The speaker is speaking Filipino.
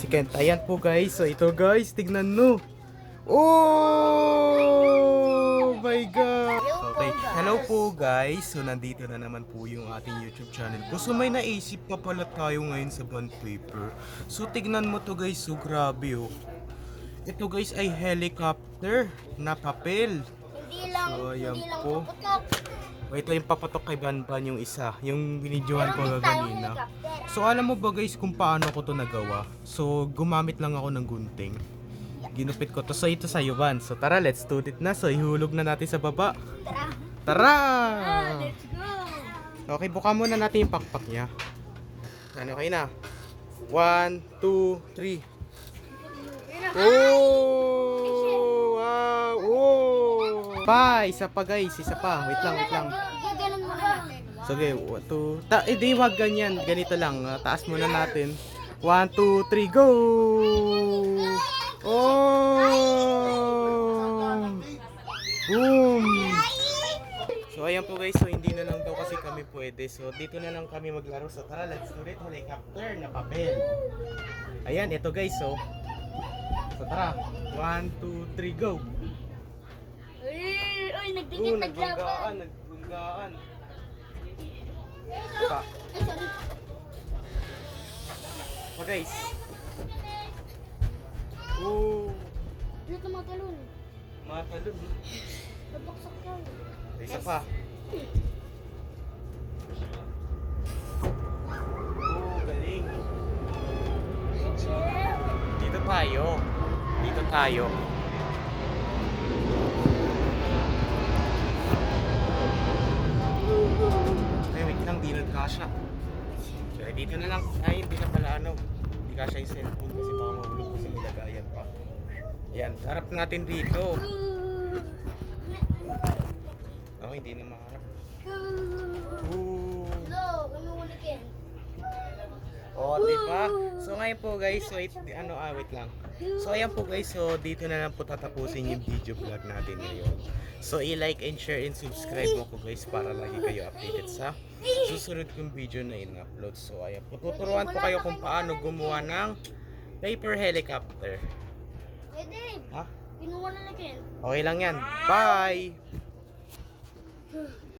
si Kent. Ayan po guys. So ito guys, tignan mo. Oh my God! Okay, hello po guys. So nandito na naman po yung ating YouTube channel ko. So may naisip pa pala tayo ngayon sa bond paper. So tignan mo to guys. So grabe oh. Ito guys ay helicopter na papel. So ayan po. Ito yung papatok kay Banban yung isa. Yung binidyohan ko kanina. So alam mo ba guys kung paano ko to nagawa? So gumamit lang ako ng gunting. Ginupit ko to. So ito sa'yo Ban. So tara, let's do it na. So ihulog na natin sa baba. Tara! Let's go! Okay, buka muna natin yung pakpak niya. Ano, okay na? 1, 2, 3. Oh! Wow! Oh! Pa! Isa pa guys, isa pa. Wait lang. Gaganon muna natin. So okay, 1, 2. Di wag ganyan. Ganito lang. Taas muna natin. 1, 2, 3, go! Oh! Boom! So ayan po guys, so hindi na lang daw kasi kami pwede. So dito na lang kami maglaro. So tara, let's do it. Helicopter na papel. Ayan, ito guys, so. So tara, 1, 2, 3, go! Uy, nagdikit naglaban. Nagbunggaan. So guys. Oh, Ano tumatalon? matalon. Babaksak ka. Isa pa. Oh, galing. Dito tayo. Dito tayo. Ay, wait lang, di nagkasya. So, dito na lang. Ay, hindi na pala ano. Hindi kasya yung cellphone kasi baka mahulog kasi nilagayan pa. Yan, harap natin dito. Oh, hindi na maharap. Ooh. Hello, umuulikin. Oh, diba? So ngayon po guys, wait lang. So ayan po guys, so dito na lang po tatapusin yung video vlog natin ngayon. So i-like and share and subscribe mo ko guys para lagi kayo updated sa susunod kong video na in-upload. So ayan po, tuturuan ko kayo kung paano gumawa ng paper helicopter. Dave, Ha? kinuha na natin. Okay lang yan. Bye!